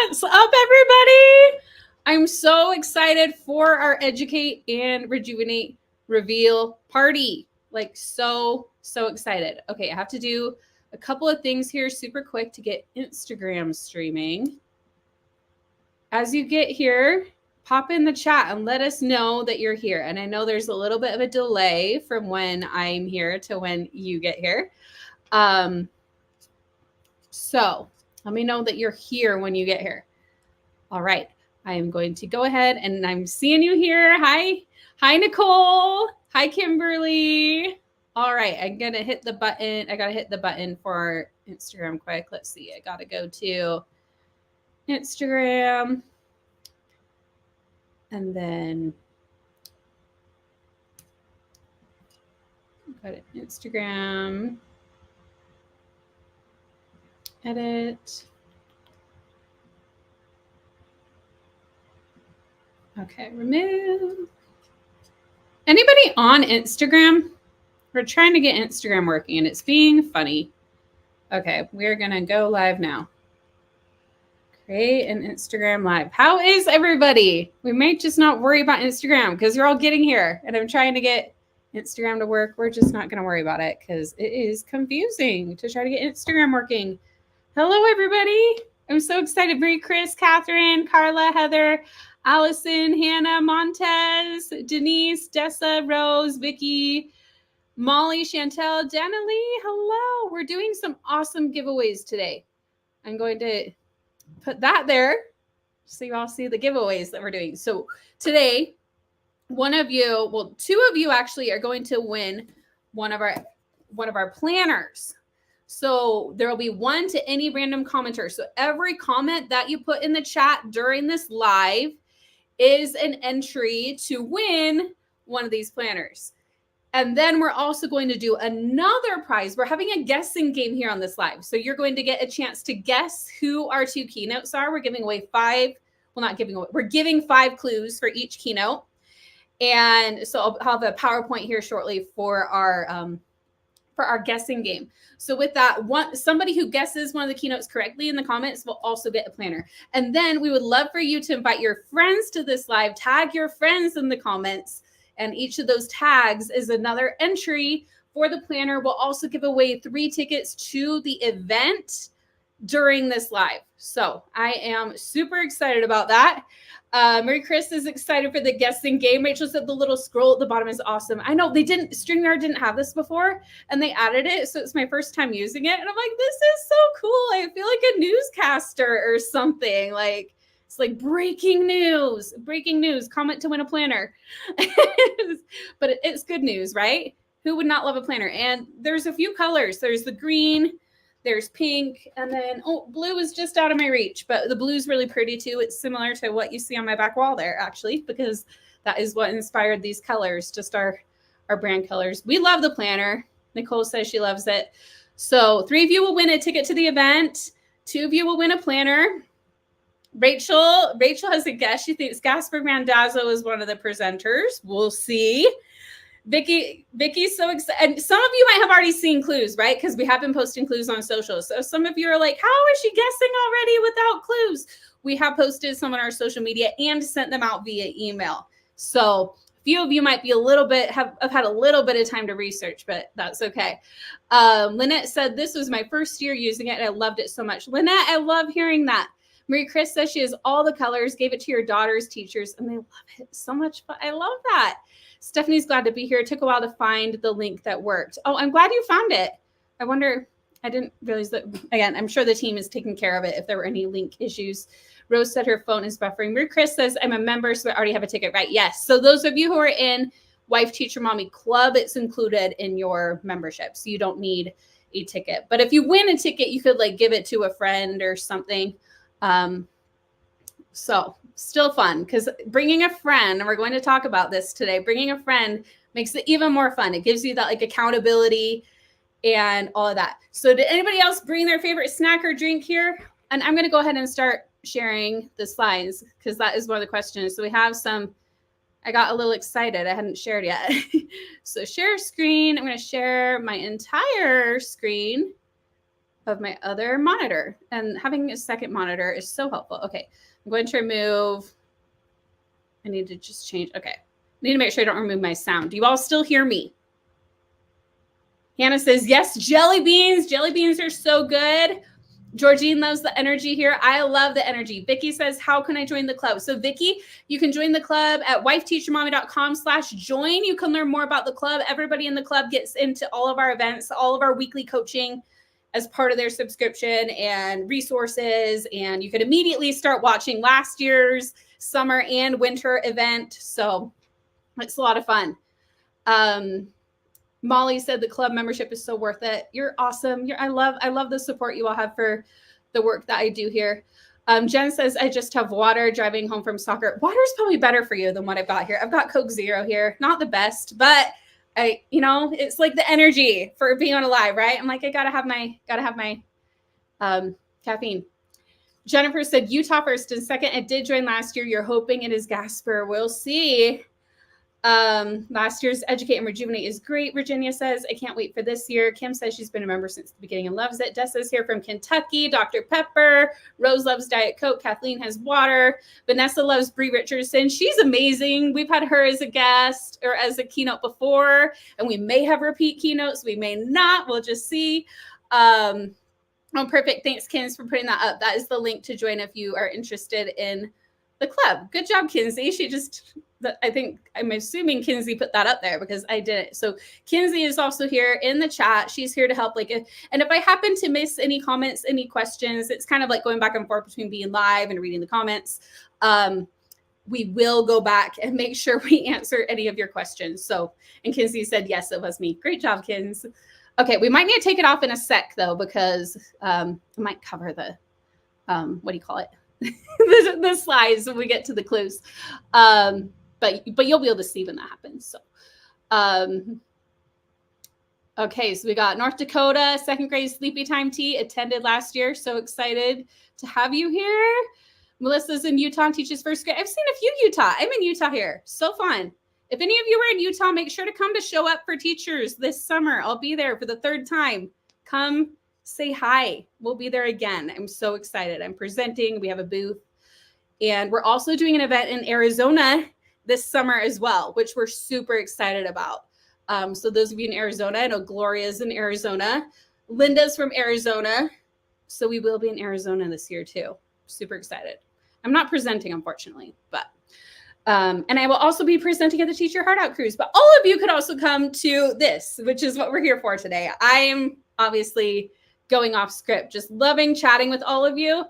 What's up, everybody? I'm so excited for our Educate and Rejuvenate reveal party. Like so excited. Okay, I have to do a couple of things here super quick to get Instagram streaming. As you get here, pop in the chat and let us know that you're here. And I know there's a little bit of a delay from when I'm here to when you get here. So let me know that you're here when you get here. All right. I am going to go ahead and I'm seeing you here. Hi. Hi, Nicole. Hi, Kimberly. All right. I'm going to hit the button. I got to hit the button for Instagram quick. Let's see. I got to go to Instagram. And then go to Instagram. Edit. Okay, remove. Anybody on Instagram? We're trying to get Instagram working and it's being funny. Okay, we're gonna go live now. Create an Instagram live. How is everybody? We may just not worry about Instagram because you're all getting here and I'm trying to get Instagram to work. We're just not gonna worry about it because it is confusing to try to get Instagram working. Hello, everybody. I'm so excited. Marie, Chris, Catherine, Carla, Heather, Allison, Hannah, Montez, Denise, Dessa, Rose, Vicky, Molly, Chantel, Danalee. Hello. We're doing some awesome giveaways today. I'm going to put that there so you all see the giveaways that we're doing. So today, one of you, well, two of you actually are going to win one of our planners. So there will be one to any random commenter. So every comment that you put in the chat during this live is an entry to win one of these planners. And then we're also going to do another prize. We're having a guessing game here on this live. So you're going to get a chance to guess who our two keynotes are. We're giving away we're giving 5 clues for each keynote. And so I'll have a PowerPoint here shortly for our guessing game. So with that, somebody who guesses one of the keynotes correctly in the comments will also get a planner. And then we would love for you to invite your friends to this live, tag your friends in the comments. And each of those tags is another entry for the planner. We'll also give away 3 tickets to the event during this live. So I am super excited about that. Mary Chris is excited for the guessing game. Rachel said the little scroll at the bottom is awesome. I know StreamYard didn't have this before and they added it. So it's my first time using it. And I'm like, this is so cool. I feel like a newscaster or something. Like it's like breaking news, comment to win a planner. But it's good news, right? Who would not love a planner? And there's a few colors. There's the green, there's pink, and then, blue is just out of my reach, but the blue's really pretty too. It's similar to what you see on my back wall there, actually, because that is what inspired these colors, just our brand colors. We love the planner. Nicole says she loves it. So 3 of you will win a ticket to the event. 2 of you will win a planner. Rachel has a guess. She thinks Gasper Randazzo is one of the presenters. We'll see. Vicky's so excited. And some of you might have already seen clues, right? Because we have been posting clues on social. So some of you are like, how is she guessing already without clues? We have posted some on our social media and sent them out via email. So a few of you might be have had a little bit of time to research, but that's okay. Lynette said, this was my first year using it and I loved it so much. Lynette, I love hearing that. Marie Chris says she has all the colors, gave it to your daughter's teachers, and they love it so much. I love that. Stephanie's glad to be here. It took a while to find the link that worked. Oh, I'm glad you found it. I wonder, I didn't realize that. Again, I'm sure the team is taking care of it if there were any link issues. Rose said her phone is buffering. Marie Chris says, I'm a member, so I already have a ticket, right? Yes. So those of you who are in Wife Teacher Mommy Club, it's included in your membership. So you don't need a ticket. But if you win a ticket, you could like give it to a friend or something. So still fun because bringing a friend, and we're going to talk about this today, bringing a friend makes it even more fun. It gives you that like accountability and all of that. So did anybody else bring their favorite snack or drink here? And I'm going to go ahead and start sharing the slides because that is one of the questions. So we have some, I got a little excited. I hadn't shared yet. So share screen. I'm going to share my entire screen. of my other monitor, and having a second monitor is so helpful. Okay, I'm going to remove, I need to just change, okay. I need to make sure I don't remove my sound. Do you all still hear me? Hannah says, yes, jelly beans. Jelly beans are so good. Georgine loves the energy here. I love the energy. Vicky says, how can I join the club? So Vicky, you can join the club at wifeteachermommy.com/join. You can learn more about the club. Everybody in the club gets into all of our events, all of our weekly coaching as part of their subscription and resources. And you can immediately start watching last year's summer and winter event. So it's a lot of fun. Molly said the club membership is so worth it. You're awesome. I love the support you all have for the work that I do here. Jen says, I just have water driving home from soccer. Water is probably better for you than what I've got here. I've got Coke Zero here. Not the best, but it's like the energy for being on alive, right? I'm like, I gotta have my caffeine. Jennifer said, Utah first and second. I did join last year. You're hoping it is Gasper. We'll see. Last year's Educate and Rejuvenate is great. Virginia says, I can't wait for this year. Kim says she's been a member since the beginning and loves it. Dessa's here from Kentucky. Dr. Pepper. Rose loves Diet Coke. Kathleen has water. Vanessa loves Bree Richardson. She's amazing. We've had her as a guest or as a keynote before, and we may have repeat keynotes. We may not. We'll just see. Oh, perfect. Thanks, Kins, for putting that up. That is the link to join if you are interested in the club. Good job, Kinsey. I'm assuming Kinsey put that up there because I didn't. So Kinsey is also here in the chat. She's here to help. And if I happen to miss any comments, any questions, it's kind of like going back and forth between being live and reading the comments. We will go back and make sure we answer any of your questions. So, and Kinsey said, yes, it was me. Great job, Kins. Okay, we might need to take it off in a sec though, because I might cover the, what do you call it? the slides when we get to the clues. But you'll be able to see when that happens. So, okay, so we got North Dakota, second grade sleepy time tea, attended last year. So excited to have you here. Melissa's in Utah and teaches first grade. I've seen a few Utah. I'm in Utah here. So fun. If any of you are in Utah, make sure to come to Show Up for Teachers this summer. I'll be there for the third time. Come say hi. We'll be there again. I'm so excited. I'm presenting. We have a booth. And we're also doing an event in Arizona this summer as well, which we're super excited about. So those of you in Arizona, I know Gloria's in Arizona. Linda's from Arizona. So we will be in Arizona this year too. Super excited. I'm not presenting, unfortunately, but and I will also be presenting at the Teach Your Heart Out Cruise. But all of you could also come to this, which is what we're here for today. I am obviously going off script, just loving chatting with all of you.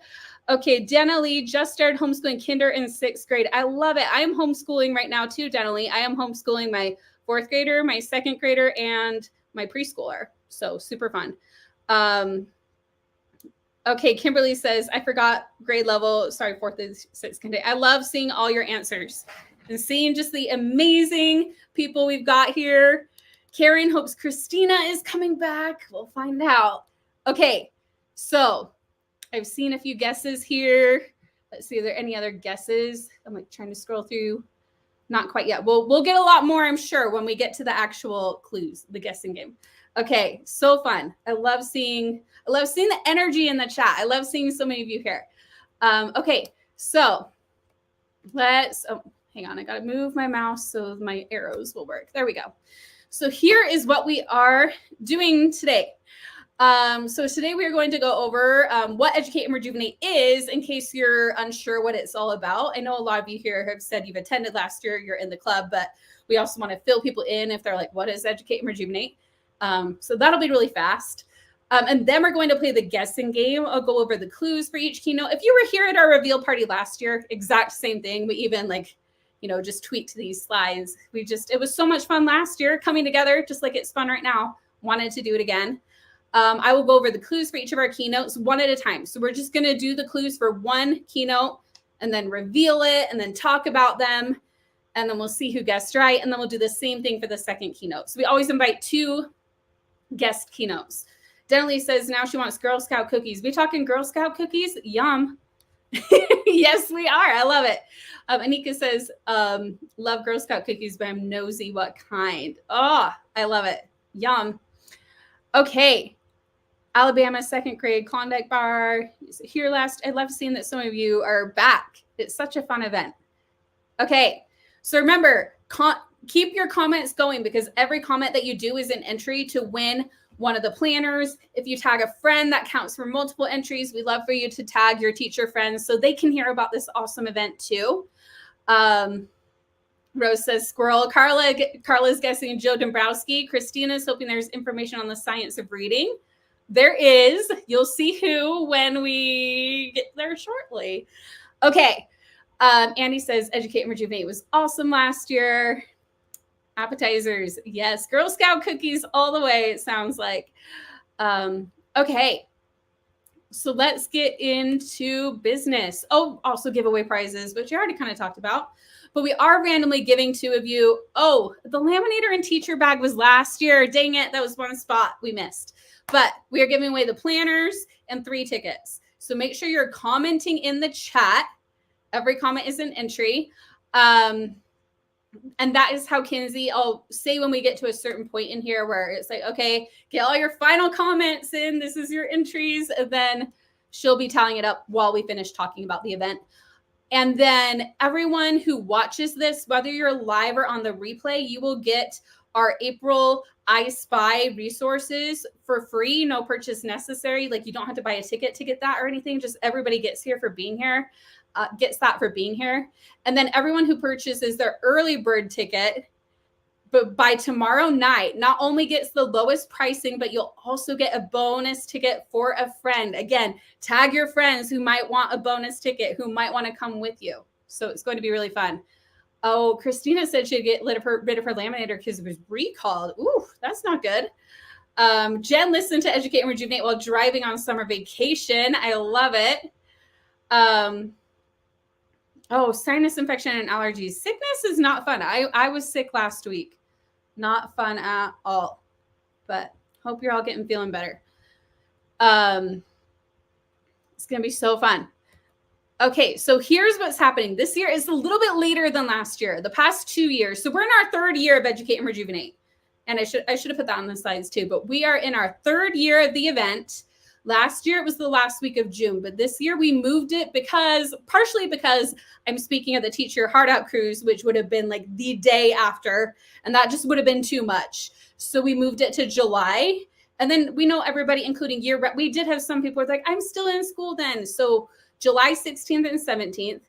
Okay, Dana Lee just started homeschooling kinder in 6th grade. I love it. I am homeschooling right now too, Dana Lee. I am homeschooling my 4th grader, my 2nd grader, and my preschooler. So super fun. Okay, Kimberly says, I forgot grade level. Sorry, 4th and 6th grade. I love seeing all your answers and seeing just the amazing people we've got here. Karen hopes Christina is coming back. We'll find out. Okay, so I've seen a few guesses here. Let's see, are there any other guesses? I'm like trying to scroll through. Not quite yet. We'll get a lot more, I'm sure, when we get to the actual clues, the guessing game. Okay, so fun. I love seeing the energy in the chat. I love seeing so many of you here. Okay, so hang on. I got to move my mouse so my arrows will work. There we go. So here is what we are doing today. So today we are going to go over what Educate and Rejuvenate is, in case you're unsure what it's all about. I know a lot of you here have said you've attended last year, you're in the club, but we also want to fill people in if they're like, what is Educate and Rejuvenate? So that'll be really fast. And then we're going to play the guessing game. I'll go over the clues for each keynote. If you were here at our reveal party last year, exact same thing. We even just tweaked these slides. It was so much fun last year coming together, just like it's fun right now. Wanted to do it again. I will go over the clues for each of our keynotes one at a time. So we're just going to do the clues for one keynote and then reveal it and then talk about them. And then we'll see who guessed right. And then we'll do the same thing for the second keynote. So we always invite 2 guest keynotes. Denali says now she wants Girl Scout cookies. We talking Girl Scout cookies? Yum. Yes, we are. I love it. Anika says, love Girl Scout cookies, but I'm nosy what kind. Oh, I love it. Yum. Okay. Alabama second grade Klondike bar. Here last. I love seeing that some of you are back. It's such a fun event. Okay, so remember, keep your comments going because every comment that you do is an entry to win one of the planners. If you tag a friend, that counts for multiple entries. We'd love for you to tag your teacher friends so they can hear about this awesome event too. Rose says squirrel. Carla's guessing Joe Dombrowski. Christina's hoping there's information on the science of reading. There is. You'll see who when we get there shortly. Okay. Andy says Educate and Rejuvenate was awesome last year. Appetizers. Yes. Girl Scout cookies all the way, it sounds like. Okay. So let's get into business. Oh, also giveaway prizes, which you already kind of talked about. But we are randomly giving 2 of you. Oh, the laminator and teacher bag was last year. Dang it. That was one spot we missed. But we are giving away the planners and 3 tickets. So make sure you're commenting in the chat. Every comment is an entry. And that is how Kinsey, I'll say when we get to a certain point in here where it's like, okay, get all your final comments in. This is your entries. And then she'll be tallying it up while we finish talking about the event. And then everyone who watches this, whether you're live or on the replay, you will get our April I Spy resources for free, no purchase necessary. Like you don't have to buy a ticket to get that or anything. Just everybody gets here for being here, gets that for being here. And then everyone who purchases their early bird ticket, but by tomorrow night, not only gets the lowest pricing, but you'll also get a bonus ticket for a friend. Again, tag your friends who might want a bonus ticket, who might want to come with you. So it's going to be really fun. Oh, Christina said she'd get rid of her laminator because it was recalled. Ooh, that's not good. Jen listened to Educate and Rejuvenate while driving on summer vacation. I love it. Oh, sinus infection and allergies. Sickness is not fun. I was sick last week. Not fun at all. But hope you're all feeling better. It's going to be so fun. Okay, so here's what's happening. This year is a little bit later than last year, the past 2 years. So we're in our 3rd year of Educate and Rejuvenate. And I should have put that on the slides too, but we are in our 3rd year of the event. Last year, it was the last week of June, but this year we moved it partially because I'm speaking at the Teach Your Heart Out cruise, which would have been like the day after, and that just would have been too much. So we moved it to July. And then we know everybody, including we did have some people who were like, I'm still in school then. So July 16th and 17th.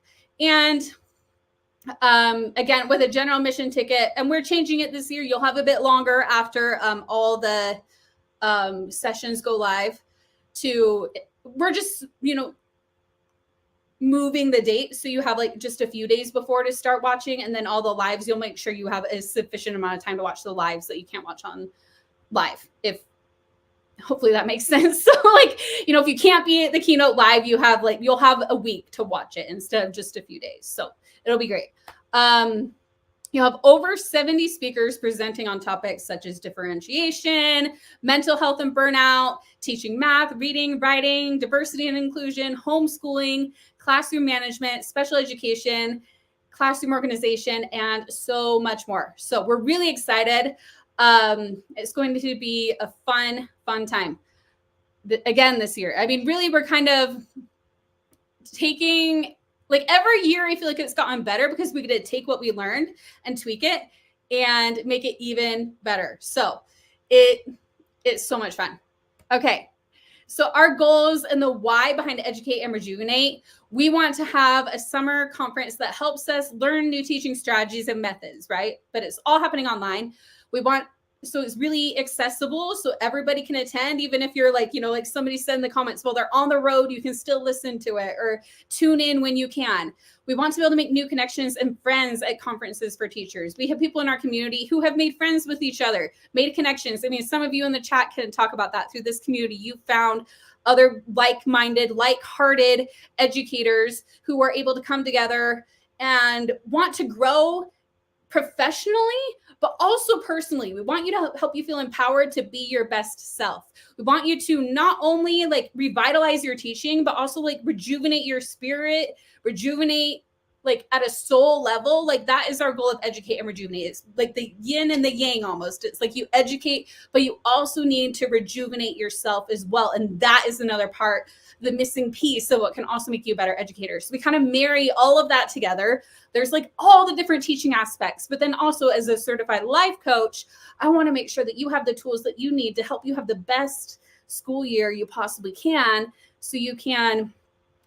And again, with a general admission ticket, and we're changing it this year. You'll have a bit longer after all the sessions go live. We're just, moving the date. So you have like just a few days before to start watching. And then all the lives, you'll make sure you have a sufficient amount of time to watch the lives that you can't watch on live. Hopefully that makes sense. So if you can't be at the keynote live, you'll have a week to watch it instead of just a few days. So it'll be great. You have over 70 speakers presenting on topics such as differentiation, mental health and burnout, teaching math, reading, writing, diversity and inclusion, homeschooling, classroom management, special education, classroom organization, and so much more. So we're really excited. It's going to be a fun time. Again, this year. I mean, really, we're kind of taking... every year, I feel like it's gotten better because we get to take what we learned and tweak it and make it even better. So it's so much fun. Okay. So our goals and the why behind Educate and Rejuvenate, we want to have a summer conference that helps us learn new teaching strategies and methods, right? But it's all happening online. So it's really accessible so everybody can attend, even if you're like somebody said in the comments, well, they're on the road, you can still listen to it or tune in when you can. We want to be able to make new connections and friends at conferences for teachers. We have people in our community who have made friends with each other, made connections. I mean, some of you in the chat can talk about that. Through this community, you found other like-minded, like-hearted educators who are able to come together and want to grow professionally, but also personally. We want you to help you feel empowered to be your best self. We want you to not only revitalize your teaching, but also rejuvenate your spirit, rejuvenate like at a soul level, like that is our goal of Educate and Rejuvenate. It's like the yin and the yang almost. It's like you educate, but you also need to rejuvenate yourself as well. And that is another part, the missing piece of what can also make you a better educator. So we kind of marry all of that together. There's like all the different teaching aspects, but then also as a certified life coach, I want to make sure that you have the tools that you need to help you have the best school year you possibly can, so you can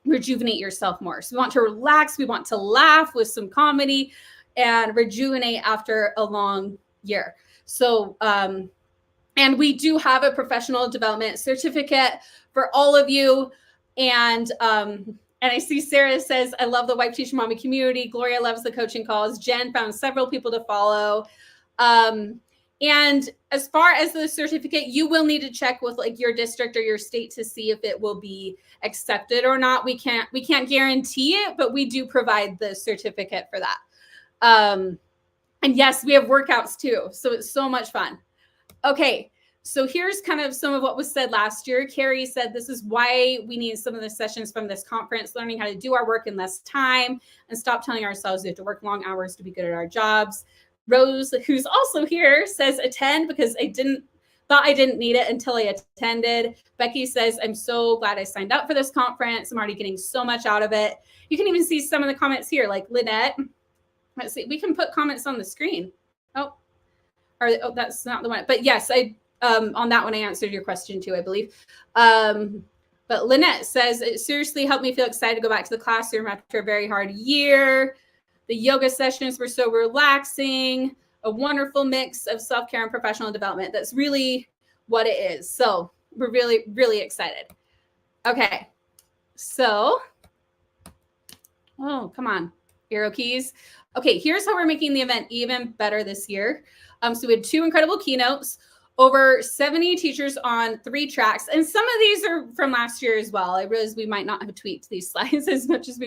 rejuvenate yourself more. So we want to relax, we want to laugh with some comedy and rejuvenate after a long year. So, and we do have a professional development certificate for all of you. And I see Sarah says, I love the Wife Teacher Mommy community. Gloria loves the coaching calls. Jen found several people to follow. And as far as the certificate, you will need to check with like your district or your state to see if it will be accepted or not. We can't guarantee it, but we do provide the certificate for that. And yes, we have workouts too. So it's so much fun. Okay. So here's kind of some of what was said last year. Carrie said, this is why we need some of the sessions from this conference, learning how to do our work in less time and stop telling ourselves we have to work long hours to be good at our jobs. Rose, who's also here, says attend because thought I didn't need it until I attended. Becky says, I'm so glad I signed up for this conference. I'm already getting so much out of it. You can even see some of the comments here, like Lynette. Let's see, we can put comments on the screen. Oh, that's not the one. But yes, on that one, I answered your question too, I believe. But Lynette says, it seriously helped me feel excited to go back to the classroom after a very hard year. The yoga sessions were so relaxing, a wonderful mix of self-care and professional development. That's really what it is. So we're really, really excited. Okay. So, oh, come on, arrow keys. Okay, here's how we're making the event even better this year. So we had 2 incredible keynotes, over 70 teachers on 3 tracks. And some of these are from last year as well. I realize we might not have tweaked these slides as much as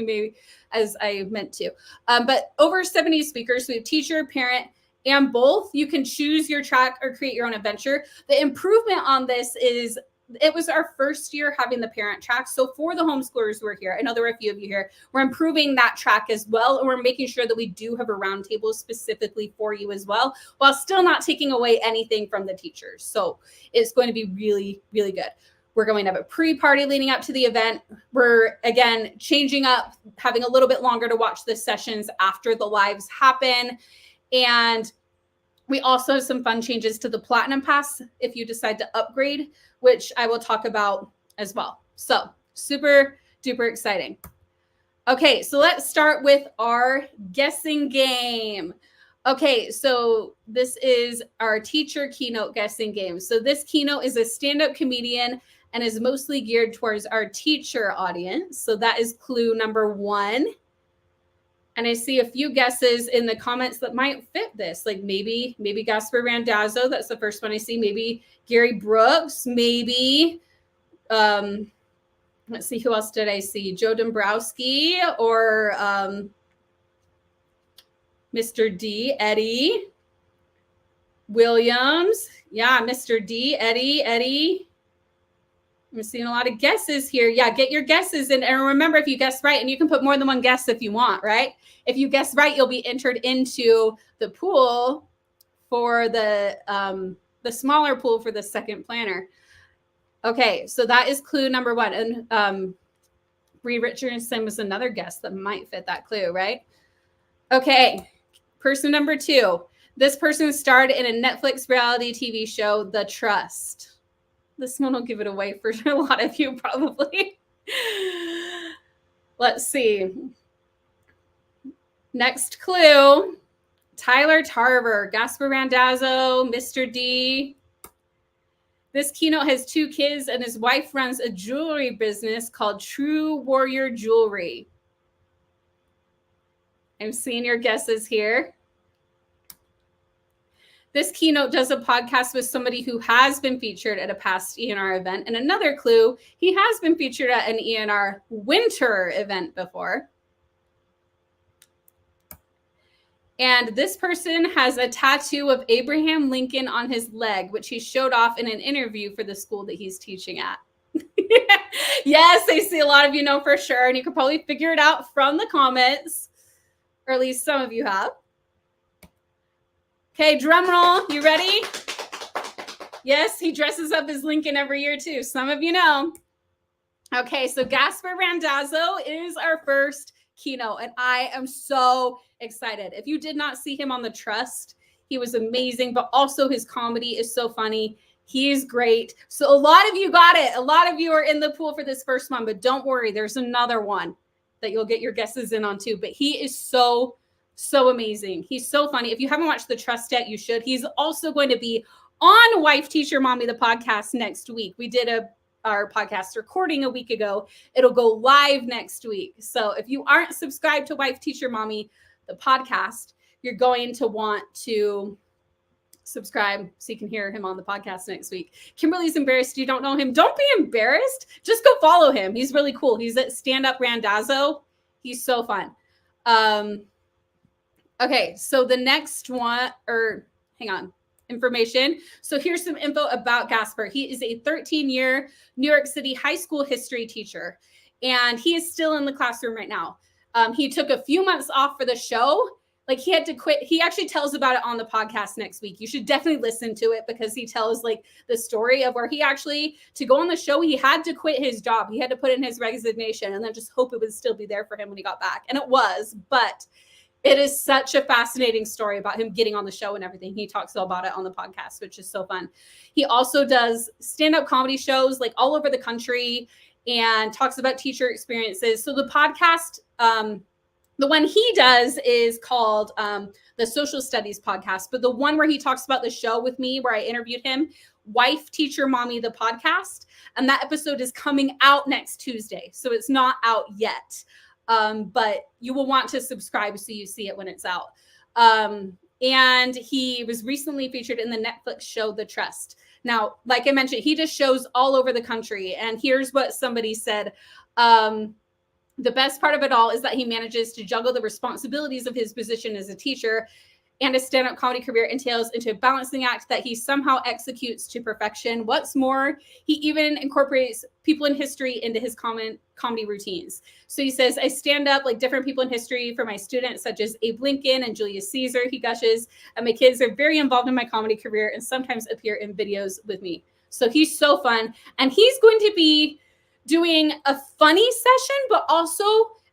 I meant to. But over 70 speakers. So we have teacher, parent, and both. You can choose your track or create your own adventure. The improvement on this is it was our first year having the parent track. So for the homeschoolers who are here, I know there were a few of you here, we're improving that track as well. And we're making sure that we do have a roundtable specifically for you as well, while still not taking away anything from the teachers. So it's going to be really, really good. We're going to have a pre-party leading up to the event. We're, again, changing up, having a little bit longer to watch the sessions after the lives happen. And we also have some fun changes to the Platinum Pass if you decide to upgrade, which I will talk about as well. So super duper exciting. Okay, so let's start with our guessing game. Okay, so this is our teacher keynote guessing game. So this keynote is a stand-up comedian and is mostly geared towards our teacher audience. So that is clue number 1. And I see a few guesses in the comments that might fit this, like maybe Gasper Randazzo. That's the first one I see. Maybe Gary Brooks. Maybe, let's see, who else did I see? Joe Dombrowski or Mr. D, Eddie Williams. Yeah, Mr. D, Eddie. I'm seeing a lot of guesses here. Yeah, get your guesses in. And remember, if you guess right, and you can put more than one guess if you want, right? If you guess right, you'll be entered into the pool for the smaller pool for the second planner. Okay, so that is clue number 1. And Bree Richardson was another guess that might fit that clue, right? Okay, person number 2. This person starred in a Netflix reality TV show, The Trust. This one will give it away for a lot of you probably. Let's see. Next clue, Tyler Tarver, Gasper Randazzo, Mr. D. This keynote has 2 kids and his wife runs a jewelry business called True Warrior Jewelry. I'm seeing your guesses here. This keynote does a podcast with somebody who has been featured at a past ENR event. And another clue, he has been featured at an ENR winter event before. And this person has a tattoo of Abraham Lincoln on his leg, which he showed off in an interview for the school that he's teaching at. Yes, I see a lot of you know for sure. And you can probably figure it out from the comments. or at least some of you have. Okay, drum roll. You ready? Yes, he dresses up as Lincoln every year too. Some of you know. Okay, so Gasper Randazzo is our first keynote, and I am so excited. If you did not see him on The Trust, he was amazing, but also his comedy is so funny. He is great. So a lot of you got it. A lot of you are in the pool for this first one, but don't worry. There's another one that you'll get your guesses in on too. But he is so amazing. He's so funny. If you haven't watched The Trust yet, you should. He's also going to be on Wife, Teacher, Mommy, the podcast next week. We did our podcast recording a week ago. It'll go live next week. So if you aren't subscribed to Wife, Teacher, Mommy, the podcast, you're going to want to subscribe so you can hear him on the podcast next week. Kimberly's embarrassed you don't know him. Don't be embarrassed. Just go follow him. He's really cool. He's at Stand Up Randazzo. He's so fun. Okay, so the next one, hang on, information. So here's some info about Gasper. He is a 13-year New York City high school history teacher, and he is still in the classroom right now. He took a few months off for the show. Like, he had to quit. He actually tells about it on the podcast next week. You should definitely listen to it because he tells like the story of where he actually, to go on the show, he had to quit his job. He had to put in his resignation and then just hope it would still be there for him when he got back. And it was, but it is such a fascinating story about him getting on the show and everything. He talks all about it on the podcast, which is so fun. He also does stand-up comedy shows like all over the country and talks about teacher experiences. So the podcast, the one he does is called the Social Studies Podcast. But the one where he talks about the show with me, where I interviewed him, Wife, Teacher, Mommy, the podcast. And that episode is coming out next Tuesday. So it's not out yet. But you will want to subscribe so you see it when it's out. And he was recently featured in the Netflix show, The Trust. Now, like I mentioned, he just shows all over the country. And here's what somebody said. The best part of it all is that he manages to juggle the responsibilities of his position as a teacher and his stand-up comedy career entails into a balancing act that he somehow executes to perfection. What's more, he even incorporates people in history into his comedy routines. So he says, I stand up like different people in history for my students, such as Abe Lincoln and Julius Caesar, he gushes, and my kids are very involved in my comedy career and sometimes appear in videos with me. So he's so fun. And he's going to be doing a funny session, but also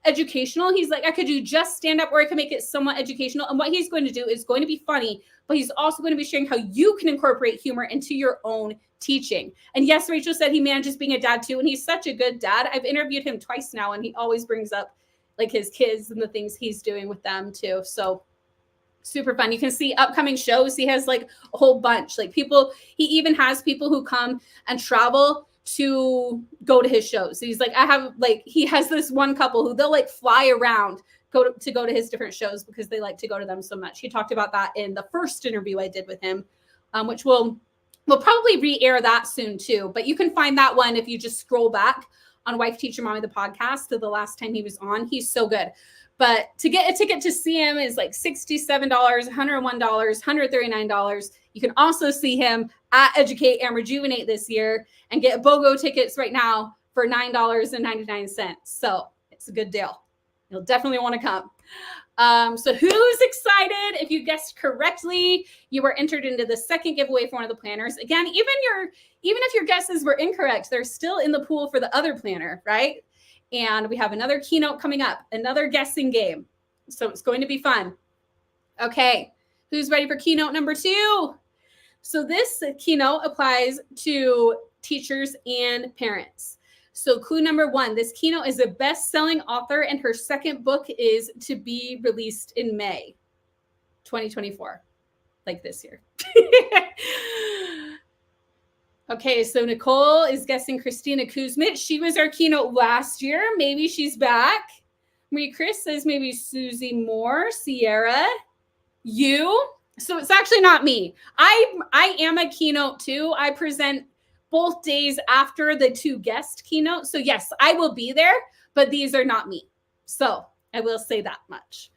educational. He's like, I could do just stand up or I can make it somewhat educational. And what he's going to do is going to be funny, but he's also going to be sharing how you can incorporate humor into your own teaching. And yes, Rachel said he manages being a dad too. And he's such a good dad. I've interviewed him twice now and he always brings up like his kids and the things he's doing with them too. So super fun. You can see upcoming shows. He has like a whole bunch, like people, he even has people who come and travel to go to his shows. So he's like, he has this one couple who they'll like fly around, go to his different shows because they like to go to them so much. He talked about that in the first interview I did with him, which we'll probably re-air that soon too. But you can find that one if you just scroll back on Wife, Teacher, Mommy, the podcast to the last time he was on. He's so good. But to get a ticket to see him is like $67, $101, $139. You can also see him at Educate and Rejuvenate this year and get BOGO tickets right now for $9.99. So it's a good deal. You'll definitely want to come. So who's excited? If you guessed correctly, you were entered into the second giveaway for one of the planners. Again, even if your guesses were incorrect, they're still in the pool for the other planner, right? And we have another keynote coming up, another guessing game. So it's going to be fun. Okay, who's ready for keynote number 2? So this keynote applies to teachers and parents. So clue number 1, this keynote is a best-selling author and her second book is to be released in May 2024, like this year. Okay, so Nicole is guessing Christina Kuzmich. She was our keynote last year. Maybe she's back. Marie Chris says maybe Susie Moore, Sierra, you. So it's actually not me. I am a keynote too. I present both days after the 2 guest keynotes. So yes, I will be there, but these are not me. So I will say that much.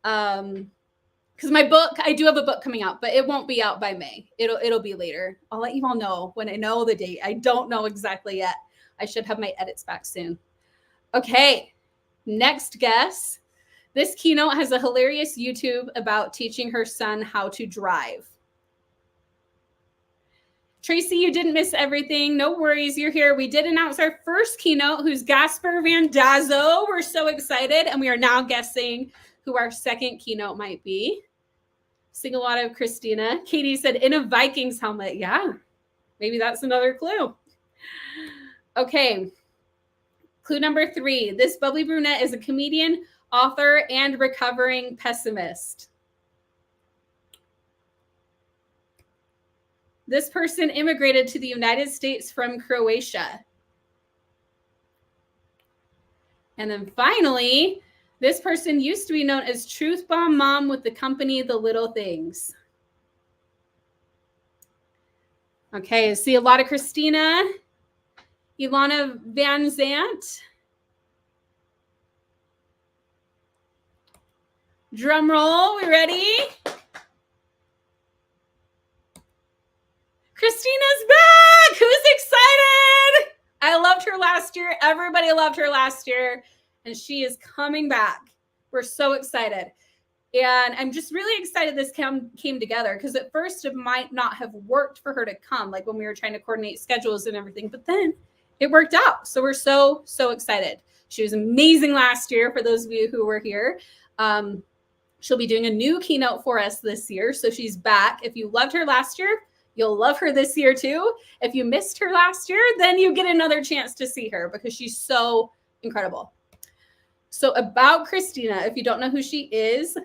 Because my book, I do have a book coming out, but it won't be out by May. It'll be later. I'll let you all know when I know the date. I don't know exactly yet. I should have my edits back soon. Okay, next guess. This keynote has a hilarious YouTube about teaching her son how to drive. Tracy, you didn't miss everything. No worries, you're here. We did announce our first keynote, who's Gasper Vandazzo. We're so excited, and we are now guessing who our second keynote might be. Sing a lot of Christina. Katie said, in a Vikings helmet. Yeah, maybe that's another clue. Okay, clue number 3. This bubbly brunette is a comedian, author, and recovering pessimist. This person immigrated to the United States from Croatia. And then finally, this person used to be known as Truth Bomb Mom with the company The Little Things. Okay, I see a lot of Christina. Ilana Van Zant. Drum roll, we ready? Christina's back! Who's excited? I loved her last year. Everybody loved her last year. And she is coming back. We're so excited. And I'm just really excited this came together, because at first it might not have worked for her to come, like when we were trying to coordinate schedules and everything, but then it worked out. So we're so excited. She was amazing last year, for those of you who were here. She'll be doing a new keynote for us this year. So she's back. If you loved her last year, you'll love her this year too. If you missed her last year, then you get another chance to see her, because she's so incredible. So about Christina, if you don't know who she is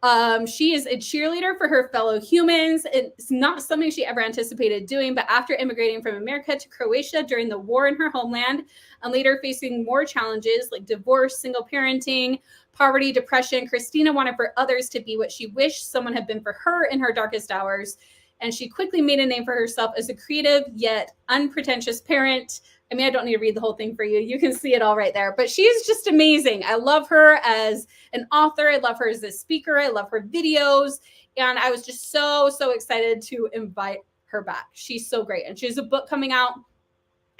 a cheerleader for her fellow humans. It's not something she ever anticipated doing, but after immigrating from America to Croatia during the war in her homeland, and later facing more challenges like divorce, single parenting, poverty, depression, Christina wanted for others to be what she wished someone had been for her in her darkest hours. And she quickly made a name for herself as a creative yet unpretentious parent. I mean, I don't need to read the whole thing for you. You can see it all right there. But she's just amazing. I love her as an author. I love her as a speaker. I love her videos. And I was just so excited to invite her back. She's so great. And she has a book coming out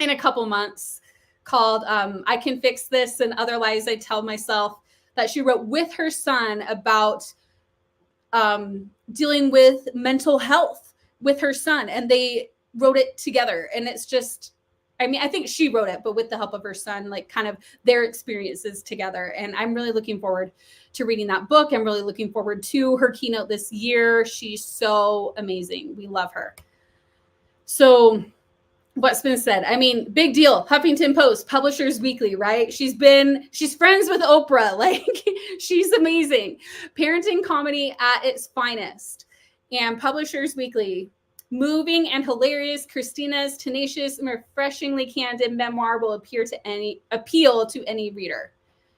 in a couple months called I Can Fix This and Other Lies I Tell Myself, that she wrote with her son about dealing with mental health with her son. And they wrote it together. And it's just, I mean, I think she wrote it, but with the help of her son, like kind of their experiences together. And I'm really looking forward to reading that book. I'm really looking forward to her keynote this year. She's so amazing. We love her. So what's been said? I mean, big deal. Huffington Post, Publishers Weekly, right? She's friends with Oprah. Like, she's amazing. Parenting comedy at its finest. And Publishers Weekly, moving and hilarious, Christina's tenacious and refreshingly candid memoir will appeal to any reader.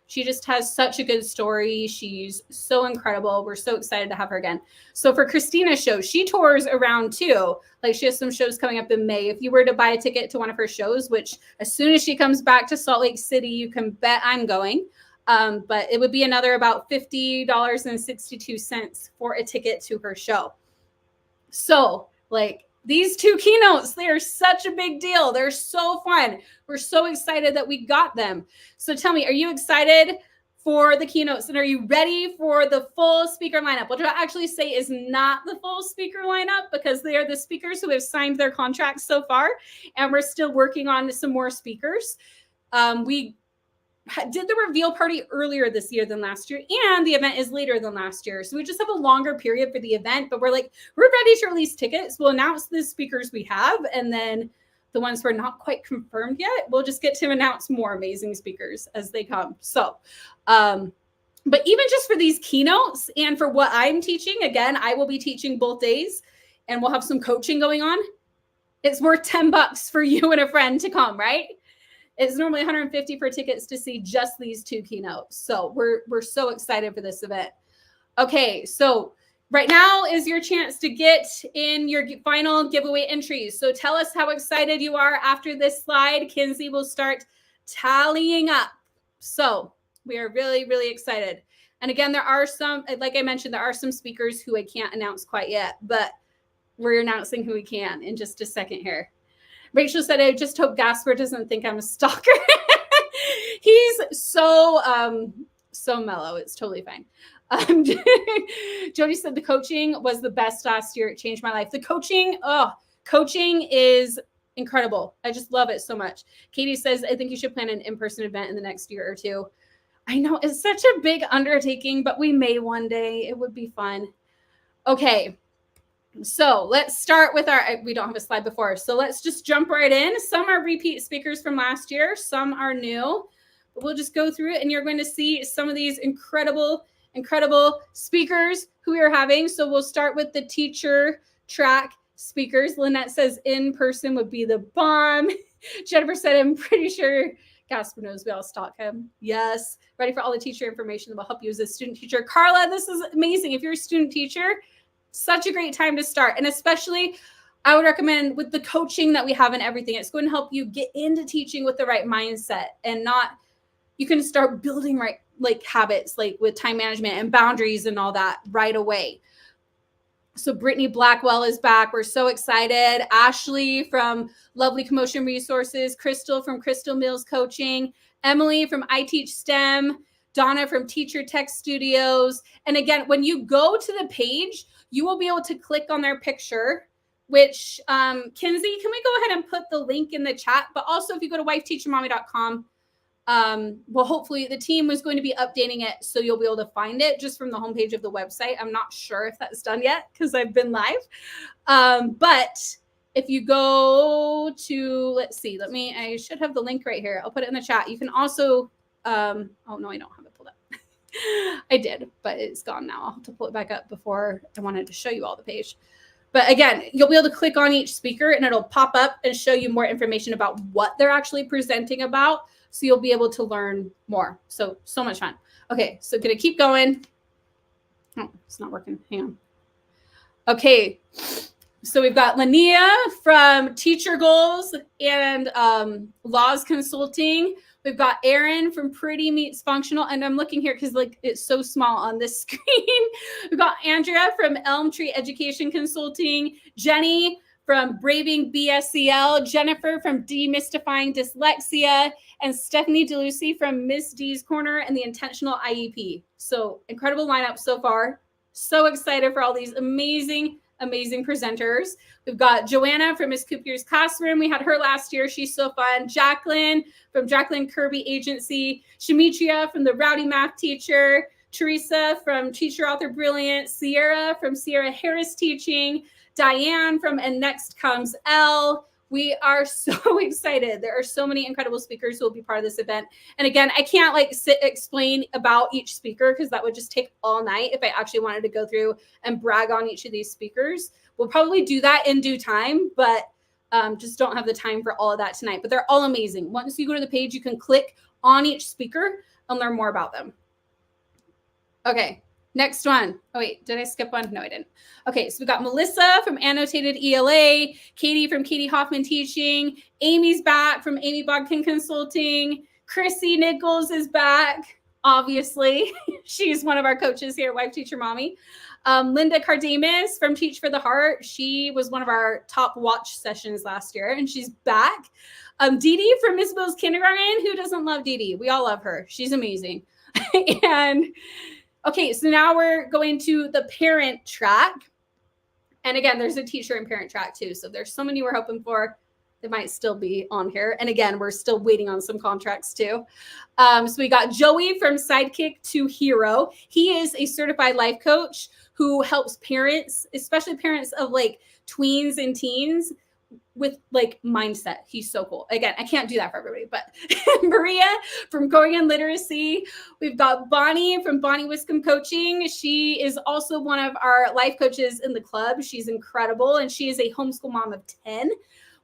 She just has such a good story. She's so incredible. We're so excited to have her again. So for Christina's show, she tours around too. Like, she has some shows coming up in May. If you were to buy a ticket to one of her shows, which as soon as she comes back to Salt Lake City, you can bet I'm going. But it would be another about $50.62 for a ticket to her show. So, like, these two keynotes, they are such a big deal. They're so fun. We're so excited that we got them. So tell me, are you excited for the keynotes? And are you ready for the full speaker lineup? Which I actually say is not the full speaker lineup, because they are the speakers who have signed their contracts so far. And we're still working on some more speakers. We did the reveal party earlier this year than last year, and the event is later than last year. So we just have a longer period for the event, but we're ready to release tickets. We'll announce the speakers we have, and then the ones who are not quite confirmed yet, we'll just get to announce more amazing speakers as they come. So, but even just for these keynotes and for what I'm teaching, again, I will be teaching both days, and we'll have some coaching going on. It's worth $10 for you and a friend to come, right? It's normally $150 for tickets to see just these two keynotes. So we're so excited for this event. Okay, so right now is your chance to get in your final giveaway entries. So tell us how excited you are after this slide. Kinsey will start tallying up. So we are really excited. And again, there are some, like I mentioned, there are some speakers who I can't announce quite yet, but we're announcing who we can in just a second here. Rachel said, I just hope Gasper doesn't think I'm a stalker. He's so so mellow. It's totally fine. Jody said the coaching was the best last year. It changed my life. The coaching is incredible. I just love it so much. Katie says, I think you should plan an in-person event in the next year or two. I know it's such a big undertaking, but we may one day. It would be fun. Okay. So let's start with we don't have a slide before. So let's just jump right in. Some are repeat speakers from last year. Some are new. But we'll just go through it and you're going to see some of these incredible speakers who we are having. So we'll start with the teacher track speakers. Lynette says in person would be the bomb. Jennifer said, I'm pretty sure Gasper knows we all stalk him. Yes. Ready for all the teacher information that will help you as a student teacher. Carla, this is amazing. If you're a student teacher, such a great time to start. And especially I would recommend with the coaching that we have and everything, it's going to help you get into teaching with the right mindset and you can start building habits with time management and boundaries and all that right away. So Brittany Blackwell is back. We're so excited. Ashley from Lovely Commotion Resources, Crystal from Crystal Mills Coaching, Emily from I Teach STEM, Donna from Teacher Tech Studios. And again, when you go to the page, you will be able to click on their picture, which Kinsey, can we go ahead and put the link in the chat? But also if you go to wifeteachermommy.com, well, hopefully the team was going to be updating it so you'll be able to find it just from the homepage of the website. I'm not sure if that's done yet because I've been live. But if you go to, let's see, I should have the link right here. I'll put it in the chat. You can also, oh no, I don't have it pulled up. I did, but it's gone now. I'll have to pull it back up before I wanted to show you all the page. But again, you'll be able to click on each speaker and it'll pop up and show you more information about what they're actually presenting about. So you'll be able to learn more. So much fun. Okay, so gonna keep going. Oh, it's not working. Hang on. Okay, so we've got Lania from Teacher Goals and Laws Consulting. We've got Erin from Pretty Meets Functional. And I'm looking here because it's so small on this screen. We've got Andrea from Elm Tree Education Consulting, Jenny from Braving BSEL, Jennifer from Demystifying Dyslexia, and Stephanie DeLucy from Miss D's Corner and the Intentional IEP. So incredible lineup so far. So excited for all these amazing presenters. We've got Joanna from Miss Coopier's Classroom. We had her last year. She's so fun. Jacqueline from Jacqueline Kirby Agency. Shamitria from the Rowdy Math Teacher. Teresa from Teacher Author Brilliant. Sierra from Sierra Harris Teaching. Diane from And Next Comes Elle. We are so excited. There are so many incredible speakers who will be part of this event. And again, I can't explain about each speaker because that would just take all night if I actually wanted to go through and brag on each of these speakers. We'll probably do that in due time, but just don't have the time for all of that tonight. But they're all amazing. Once you go to the page, you can click on each speaker and learn more about them. Okay. Next one. Oh, wait, did I skip one? No, I didn't. Okay, so we got Melissa from Annotated ELA, Katie from Katie Hoffman Teaching, Amy's back from Amy Bodkin Consulting, Chrissy Nichols is back, obviously. She's one of our coaches here at Wife Teacher Mommy. Linda Cardamus from Teach for the Heart. She was one of our top watch sessions last year, and she's back. Dee Dee from Miss Bill's Kindergarten. Who doesn't love Dee Dee? We all love her. She's amazing. And okay, so now we're going to the parent track. And again, there's a teacher and parent track too. So there's so many we're hoping for. They might still be on here. And again, we're still waiting on some contracts too. So we got Joey from Sidekick to Hero. He is a certified life coach who helps parents, especially parents of tweens and teens, with mindset. He's so cool. Again, I can't do that for everybody, but Maria from Going in Literacy. We've got Bonnie from Bonnie Wiscombe Coaching. She is also one of our life coaches in the club. She's incredible. And she is a homeschool mom of 10.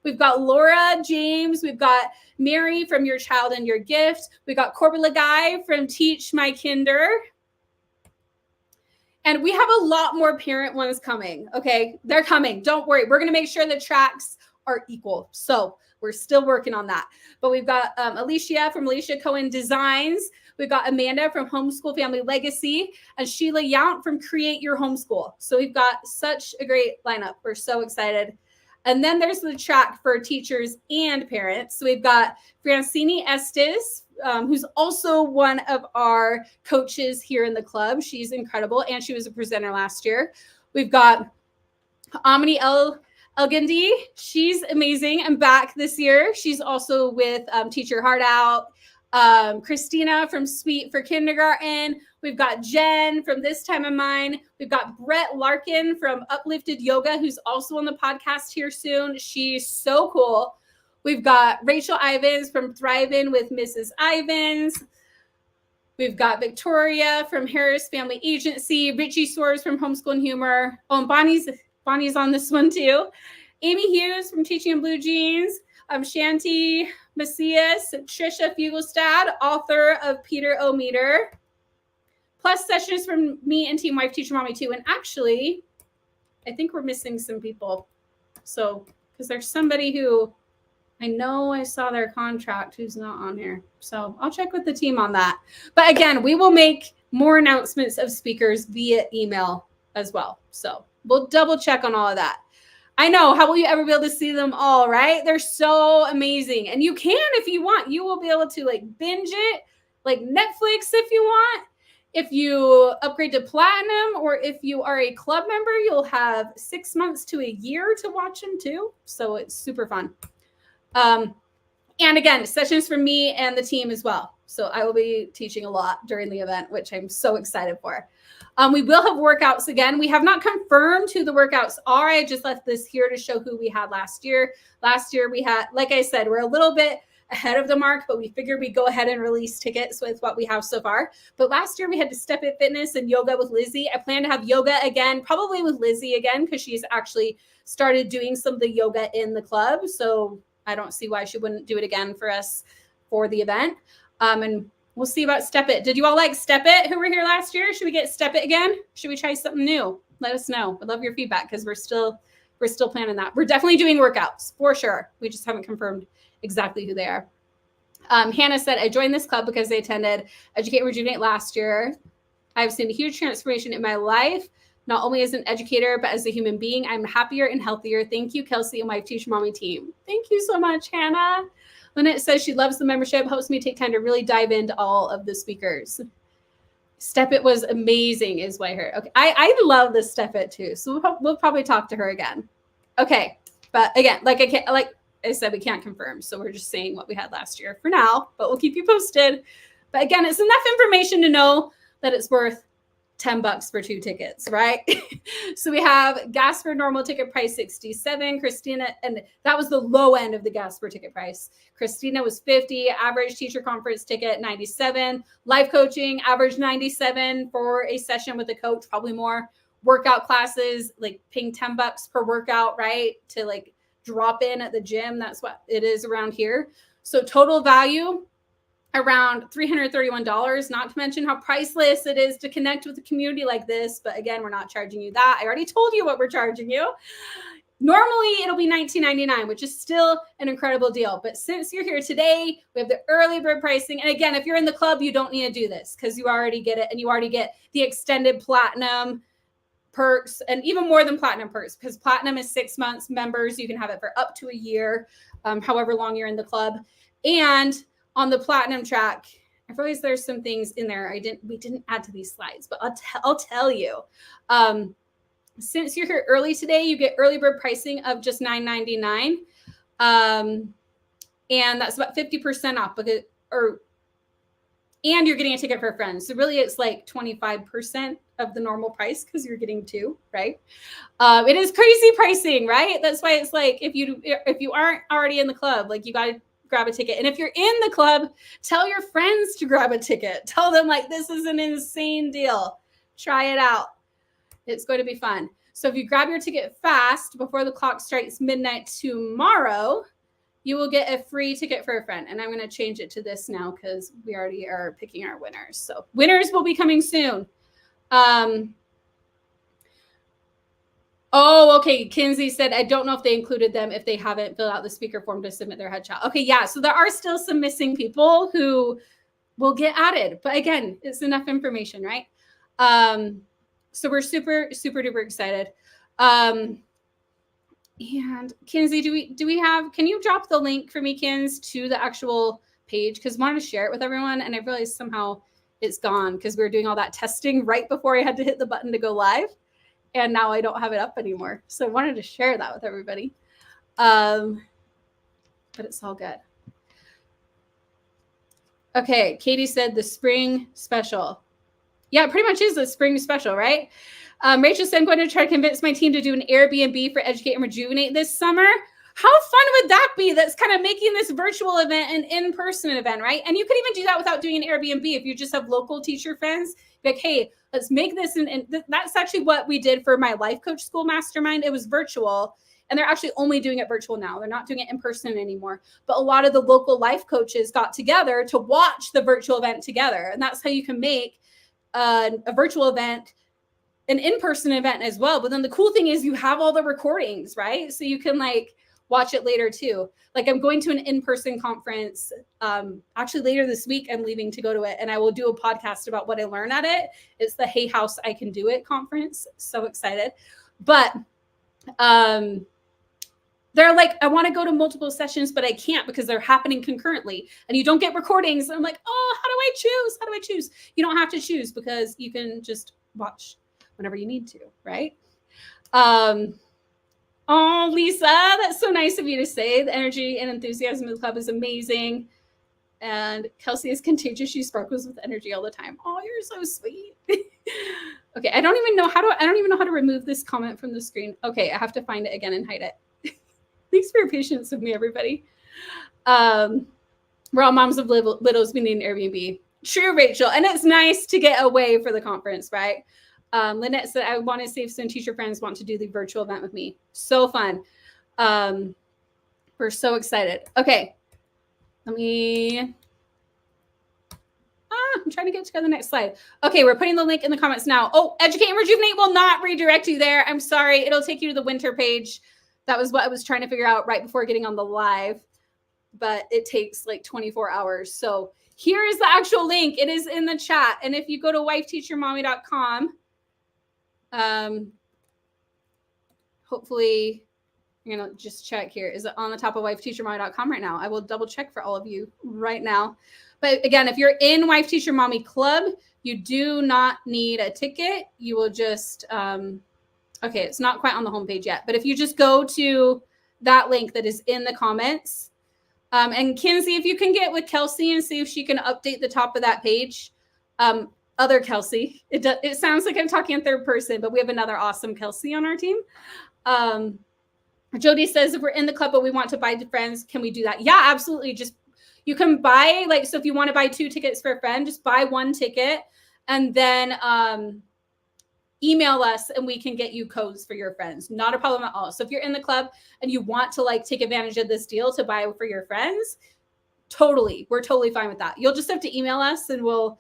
We've got Laura James. We've got Mary from Your Child and Your Gift. We've got Corbin Lagai from Teach My Kinder. And we have a lot more parent ones coming. Okay, they're coming. Don't worry. We're going to make sure the tracks are equal. So we're still working on that. But we've got Alicia from Alicia Cohen Designs. We've got Amanda from Homeschool Family Legacy and Sheila Yount from Create Your Homeschool. So we've got such a great lineup. We're so excited. And then there's the track for teachers and parents. So we've got Francini Estes who's also one of our coaches here in the club. She's incredible, and she was a presenter last year. We've got Amini Elgindi. She's amazing and back this year. She's also with Teach Your Heart Out. Christina from Sweet for Kindergarten. We've got Jen from This Time of Mine. We've got Brett Larkin from Uplifted Yoga, who's also on the podcast here soon. She's so cool. We've got Rachel Ivans from Thriving with Mrs. Ivans. We've got Victoria from Harris Family Agency. Richie Soares from Homeschool and Humor. Oh, and Bonnie's on this one too. Amy Hughes from Teaching in Blue Jeans. Shanti Macias, Trisha Fugelstad, author of Peter O. Meter. Plus sessions from me and Team Wife Teacher Mommy too. And actually, I think we're missing some people. So, because there's somebody who I know I saw their contract who's not on here. So I'll check with the team on that. But again, we will make more announcements of speakers via email as well. So we'll double check on all of that. I know. How will you ever be able to see them all, right? They're so amazing. And you can, if you want, you will be able to like binge it, like Netflix if you want. If you upgrade to platinum, or if you are a club member, you'll have 6 months to a year to watch them too. So it's super fun. And again, sessions for me and the team as well. So I will be teaching a lot during the event, which I'm so excited for. We will have workouts again. We have not confirmed who the workouts are. I just left this here to show who we had last year. Last year we had, like I said, we're a little bit ahead of the mark, but we figured we'd go ahead and release tickets with what we have so far. But last year we had to Step It Fitness and yoga with Lizzie. I plan to have yoga again, probably with Lizzie again, because she's actually started doing some of the yoga in the club. So I don't see why she wouldn't do it again for us for the event. And we'll see about Step It. Did you all like Step It who were here last year? Should we get Step It again? Should we try something new? Let us know. I'd love your feedback because we're still planning that. We're definitely doing workouts for sure. We just haven't confirmed exactly who they are. Hannah said, I joined this club because they attended Educate and Rejuvenate last year. I've seen a huge transformation in my life, not only as an educator, but as a human being. I'm happier and healthier. Thank you, Kelsey and my Teacher Mommy team. Thank you so much, Hannah. Lynette says she loves the membership, helps me take time to really dive into all of the speakers. Step It was amazing is what I heard. Okay, I love this Step It too. So we'll probably talk to her again. Okay, but again, like I said, we can't confirm. So we're just saying what we had last year for now, but we'll keep you posted. But again, it's enough information to know that it's worth $10 for 2 tickets, right? So we have Gasper normal ticket price $67. Christina, and that was the low end of the Gasper ticket price. Christina was $50. Average teacher conference ticket $97. Life coaching average $97 for a session with a coach, probably more. Workout classes like paying $10 per workout, right? To like drop in at the gym. That's what it is around here. So total value around $331, not to mention how priceless it is to connect with a community like this. But again, we're not charging you that. I already told you what we're charging you. Normally it'll be $19.99, which is still an incredible deal. But since you're here today, we have the early bird pricing. And again, if you're in the club, you don't need to do this because you already get it. And you already get the extended platinum perks and even more than platinum perks, because platinum is 6 months. Members, you can have it for up to a year, however long you're in the club. And on the platinum track, I realize there's some things in there we didn't add to these slides, but I'll tell you. Since you're here early today, you get early bird pricing of just $9.99. And that's about 50% off and you're getting a ticket for a friend. So really it's like 25% of the normal price because you're getting 2, right? It is crazy pricing, right? That's why it's like if you aren't already in the club, like you got to grab a ticket. And if you're in the club, tell your friends to grab a ticket. Tell them like, this is an insane deal. Try it out. It's going to be fun. So if you grab your ticket fast before the clock strikes midnight tomorrow, you will get a free ticket for a friend. And I'm going to change it to this now because we already are picking our winners. So winners will be coming soon. Oh, okay. Kinsey said, I don't know if they included them if they haven't filled out the speaker form to submit their headshot. Okay, yeah. So there are still some missing people who will get added. But again, it's enough information, right? So we're super, super duper excited. And Kinsey, do we have, can you drop the link for me, Kins, to the actual page because I wanted to share it with everyone. And I realized somehow it's gone because we were doing all that testing right before I had to hit the button to go live. And now I don't have it up anymore. So I wanted to share that with everybody. But it's all good. Okay, Katie said the spring special. Yeah, it pretty much is the spring special, right? Rachel said, I'm going to try to convince my team to do an Airbnb for Educate and Rejuvenate this summer. How fun would that be? That's kind of making this virtual event an in-person event, right? And you could even do that without doing an Airbnb. If you just have local teacher friends, be like, hey, let's make this. And that's actually what we did for my life coach school mastermind. It was virtual. And they're actually only doing it virtual now. They're not doing it in person anymore. But a lot of the local life coaches got together to watch the virtual event together. And that's how you can make a virtual event an in-person event as well. But then the cool thing is you have all the recordings, right? So you can like watch it later too. Like I'm going to an in-person conference. Actually later this week, I'm leaving to go to it and I will do a podcast about what I learned at it. It's the Hey House I Can Do It conference. So excited. But they're like, I want to go to multiple sessions, but I can't because they're happening concurrently and you don't get recordings. And I'm like, oh, how do I choose? How do I choose? You don't have to choose because you can just watch whenever you need to, right? Oh, Lisa, that's so nice of you to say. The energy and enthusiasm of the club is amazing. And Kelsey is contagious. She sparkles with energy all the time. Oh, you're so sweet. Okay, I don't even know how to remove this comment from the screen. Okay, I have to find it again and hide it. Thanks for your patience with me, everybody. We're all moms of littles. We need an Airbnb. True, Rachel. And it's nice to get away for the conference, right? Lynette said, I want to see if some teacher friends want to do the virtual event with me. So fun. We're so excited. Okay. I'm trying to get to the next slide. Okay, we're putting the link in the comments now. Oh, Educate and Rejuvenate will not redirect you there. I'm sorry. It'll take you to the winter page. That was what I was trying to figure out right before getting on the live. But it takes like 24 hours. So here is the actual link. It is in the chat. And if you go to wifeteachermommy.com, hopefully, I'm going to just check here. Is it on the top of wifeteachermommy.com right now? I will double check for all of you right now. But again, if you're in Wife Teacher Mommy Club, you do not need a ticket. You will just, okay, it's not quite on the homepage yet. But if you just go to that link that is in the comments, and Kinsey, if you can get with Kelsey and see if she can update the top of that page. Other Kelsey. It sounds like I'm talking in third person, but we have another awesome Kelsey on our team. Jody says, if we're in the club, but we want to buy to friends, can we do that? Yeah, absolutely. Just, you can buy, like, so if you want to buy 2 tickets for a friend, just buy 1 ticket and then email us and we can get you codes for your friends. Not a problem at all. So if you're in the club and you want to like take advantage of this deal to buy for your friends, we're totally fine with that. You'll just have to email us and we'll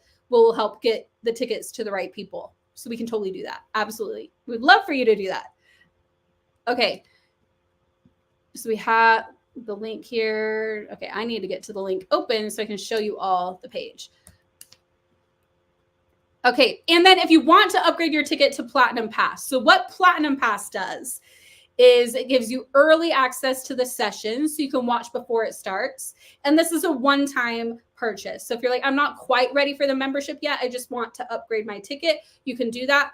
help get the tickets to the right people. So we can totally do that. Absolutely. We'd love for you to do that. Okay. So we have the link here. Okay. I need to get to the link open so I can show you all the page. Okay. And then if you want to upgrade your ticket to Platinum Pass. So what Platinum Pass does is it gives you early access to the session so you can watch before it starts. And this is a one-time purchase. So if you're like, I'm not quite ready for the membership yet, I just want to upgrade my ticket, you can do that.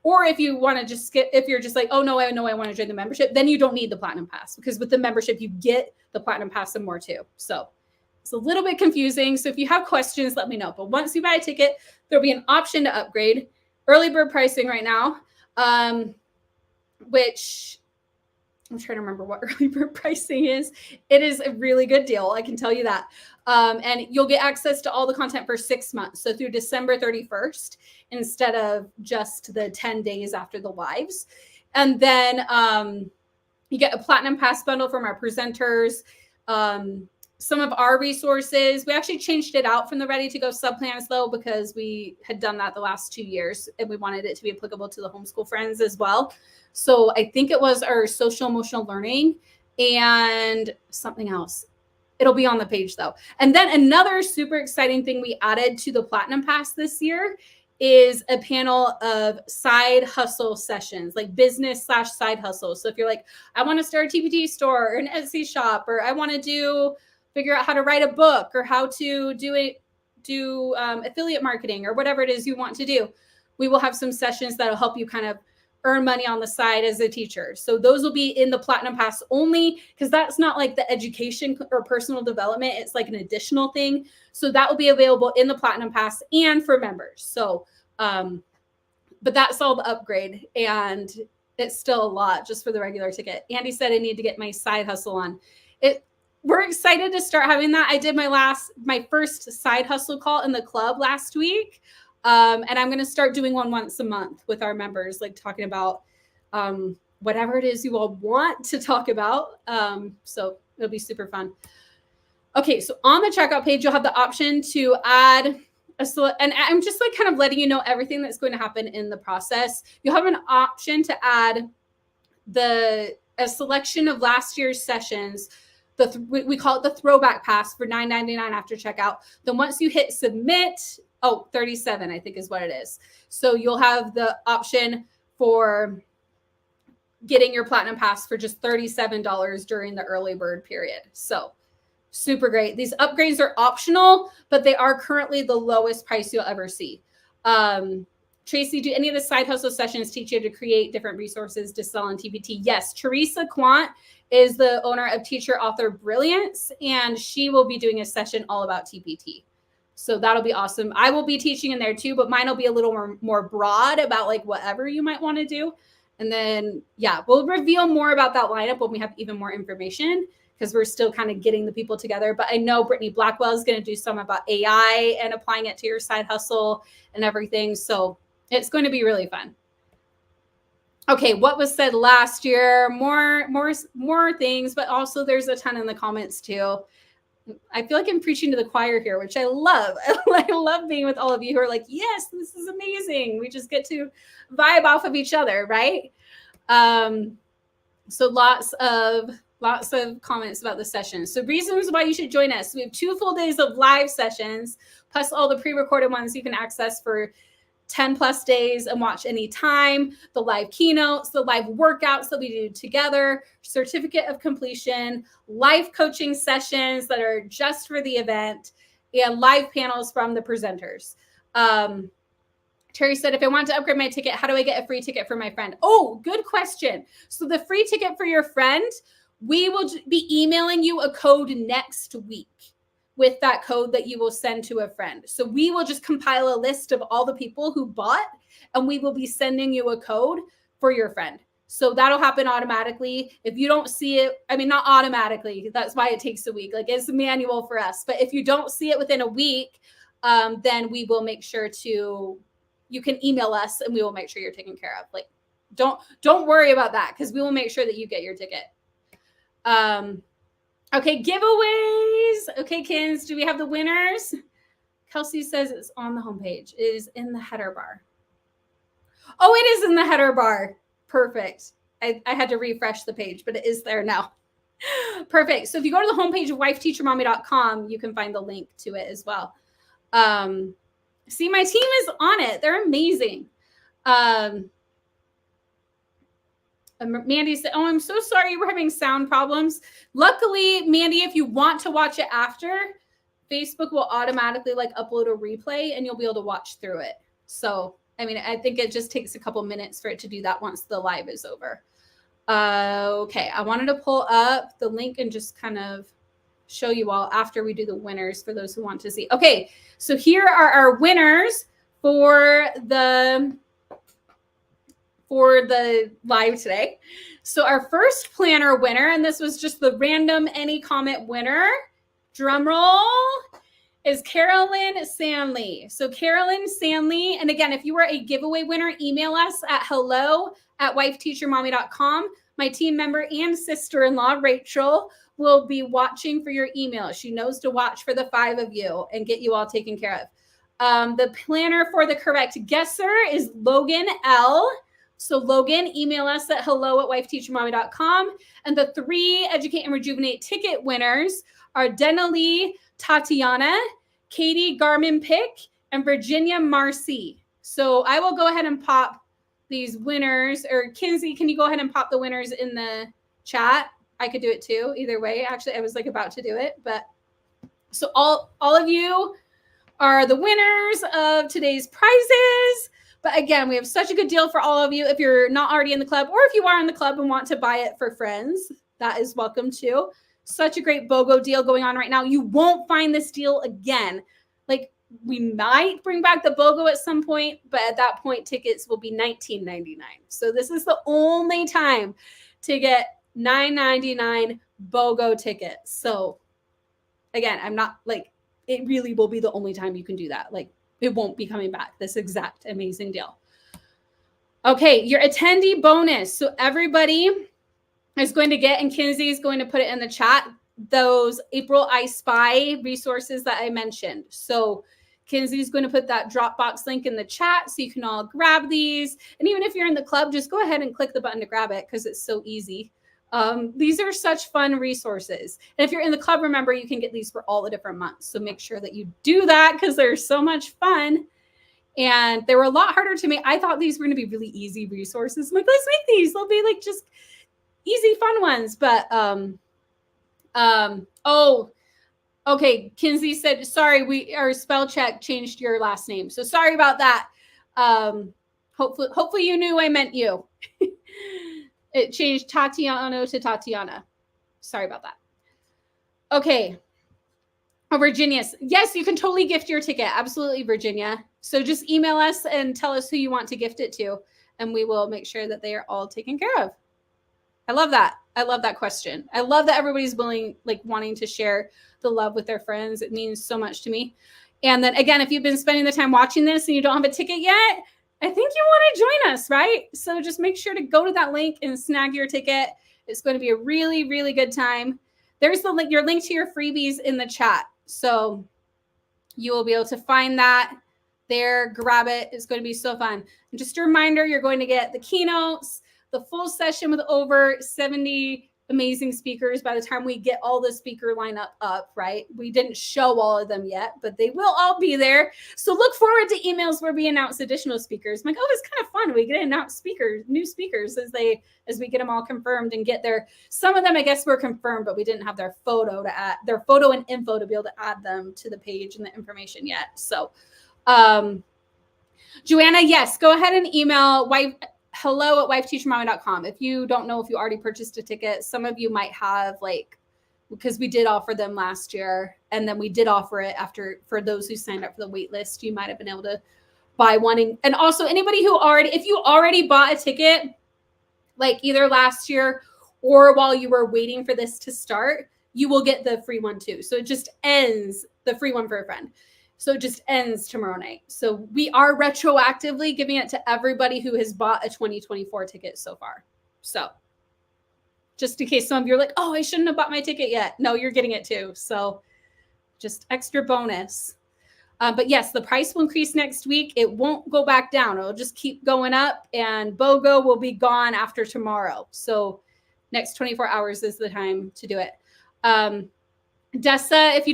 Or if you want to just skip, if you're just like, oh no, I know I want to join the membership, then you don't need the Platinum Pass because with the membership, you get the Platinum Pass and more too. So it's a little bit confusing. So if you have questions, let me know. But once you buy a ticket, there'll be an option to upgrade. Early bird pricing right now. Which I'm trying to remember what early bird pricing is. It is a really good deal. I can tell you that. And you'll get access to all the content for 6 months. So through December 31st, instead of just the 10 days after the lives. And then you get a Platinum Pass bundle from our presenters. Some of our resources, we actually changed it out from the Ready to Go subplans though, because we had done that the last 2 years and we wanted it to be applicable to the homeschool friends as well. So I think it was our social emotional learning and something else. It'll be on the page though. And then another super exciting thing we added to the Platinum Pass this year is a panel of side hustle sessions, like business/side hustle. So if you're like, I want to start a TPT store or an Etsy shop, or I want to do figure out how to write a book or how to do affiliate marketing or whatever it is you want to do. We will have some sessions that'll help you kind of earn money on the side as a teacher. So those will be in the Platinum Pass only, because that's not like the education or personal development. It's like an additional thing. So that will be available in the Platinum Pass and for members. So, but that's all the upgrade, and it's still a lot just for the regular ticket. Andy said I need to get my side hustle on. We're excited to start having that. I did my first side hustle call in the club last week. And I'm going to start doing one once a month with our members, like talking about whatever it is you all want to talk about. So it'll be super fun. Okay, so on the checkout page, you'll have the option to add and I'm just like kind of letting you know everything that's going to happen in the process. You'll have an option to add a selection of last year's sessions. We call it the throwback pass for $9.99 after checkout. Then once you hit submit, $37, I think is what it is. So you'll have the option for getting your Platinum Pass for just $37 during the early bird period. So super great. These upgrades are optional, but they are currently the lowest price you'll ever see. Tracy, do any of the side hustle sessions teach you to create different resources to sell on TPT? Yes. Teresa Quant is the owner of Teacher Author Brilliance, and she will be doing a session all about TPT. So that'll be awesome. I will be teaching in there too, but mine will be a little more broad about like whatever you might want to do. And then, yeah, we'll reveal more about that lineup when we have even more information, because we're still kind of getting the people together. But I know Brittany Blackwell is going to do some about AI and applying it to your side hustle and everything. So it's going to be really fun. Okay, what was said last year? More things, but also there's a ton in the comments too. I feel like I'm preaching to the choir here, which I love. I love being with all of you who are like, yes, this is amazing. We just get to vibe off of each other, right? So lots of comments about the session. So reasons why you should join us. We have 2 full days of live sessions, plus all the pre-recorded ones you can access for 10 plus days and watch anytime, the live keynotes, the live workouts that we do together, certificate of completion, live coaching sessions that are just for the event, and live panels from the presenters. Terry said, if I want to upgrade my ticket, how do I get a free ticket for my friend? Oh, good question. So the free ticket for your friend, we will be emailing you a code next week with that code that you will send to a friend. So we will just compile a list of all the people who bought, and we will be sending you a code for your friend. So that'll happen automatically. If you don't see it, I mean, not automatically, that's why it takes a week. Like, it's manual for us. But if you don't see it within a week, then we will make sure you can email us and we will make sure you're taken care of. Like, don't worry about that, because we will make sure that you get your ticket. Okay, giveaways. Okay, Kins, do we have the winners? Kelsey says it's on the homepage. It is in the header bar. Oh, it is in the header bar. Perfect. I had to refresh the page, but it is there now. Perfect. So if you go to the homepage of wifeteachermommy.com, you can find the link to it as well. See, my team is on it. They're amazing. Mandy said, oh, I'm so sorry you were having sound problems. Luckily, Mandy, if you want to watch it after, Facebook will automatically like upload a replay and you'll be able to watch through it. So, I mean, I think it just takes a couple minutes for it to do that once the live is over. Okay, I wanted to pull up the link and just kind of show you all after we do the winners for those who want to see. Okay, so here are our winners for the live today. So our first planner winner, and this was just the random any comment winner, drum roll, is Carolyn Sandley. So Carolyn Sandley, and again, if you are a giveaway winner, email us at hello@wifeteachermommy.com. My team member and sister-in-law, Rachel, will be watching for your email. She knows to watch for the 5 of you and get you all taken care of. The planner for the correct guesser is Logan L. So Logan, email us at hello@wifeteachermommy.com. And the 3 Educate and Rejuvenate ticket winners are Denali Tatiana, Katie Garmin Pick, and Virginia Marcy. So I will go ahead and pop these winners, or Kinsey, can you go ahead and pop the winners in the chat? I could do it too, either way. Actually, I was like about to do it, but So all of you are the winners of today's prizes. But again, we have such a good deal for all of you. If you're not already in the club, or if you are in the club and want to buy it for friends, that is welcome too. Such a great BOGO deal going on right now. You won't find this deal again. Like, we might bring back the BOGO at some point, but at that point, tickets will be $19.99. So this is the only time to get $9.99 BOGO tickets. So again, I'm not like, it really will be the only time you can do that. Like, it won't be coming back, this exact amazing deal. Okay, your attendee bonus. So everybody is going to get, and Kinsey is going to put it in the chat, those April I Spy resources that I mentioned. So Kinsey's going to put that Dropbox link in the chat so you can all grab these. And even if you're in the club, just go ahead and click the button to grab it because it's so easy. These are such fun resources. And if you're in the club, remember, you can get these for all the different months. So make sure that you do that because they're so much fun. And they were a lot harder to make. I thought these were going to be really easy resources. I'm like, let's make these. They'll be like just easy, fun ones. But, oh, okay. Kinsey said, sorry, our spell check changed your last name. So sorry about that. Hopefully you knew I meant you. It changed Tatiana to Tatiana. Sorry about that. Okay. Oh, Virginia. Yes, you can totally gift your ticket. Absolutely, Virginia. So just email us and tell us who you want to gift it to, and we will make sure that they are all taken care of. I love that. I love that question. I love that everybody's wanting to share the love with their friends. It means so much to me. And then again, if you've been spending the time watching this and you don't have a ticket yet, I think you want to join us, right? So just make sure to go to that link and snag your ticket. It's going to be a really, really good time. There's the link, your link to your freebies in the chat. So you will be able to find that there, grab it. It's going to be so fun. And just a reminder, you're going to get the keynotes, the full session with over 70 amazing speakers by the time we get all the speaker lineup up, right? We didn't show all of them yet, but they will all be there. So look forward to emails where we announce additional speakers. I'm like, oh, it's kind of fun. We get to announce new speakers as we get them all confirmed and get their, some of them, I guess, were confirmed, but we didn't have their photo and info to be able to add them to the page and the information yet. So, Joanna, yes, go ahead and email hello@wifeteachermama.com. If you don't know if you already purchased a ticket, some of you might have, because we did offer them last year, and then we did offer it for those who signed up for the wait list, you might have been able to buy one. And also anybody if you already bought a ticket, like either last year or while you were waiting for this to start, you will get the free one too. So it just ends, the free one for a friend. So it just ends tomorrow night. So we are retroactively giving it to everybody who has bought a 2024 ticket so far. So just in case some of you are like, oh, I shouldn't have bought my ticket yet. No, you're getting it too. So just extra bonus. But yes, the price will increase next week. It won't go back down. It'll just keep going up, and BOGO will be gone after tomorrow. So next 24 hours is the time to do it. Dessa, if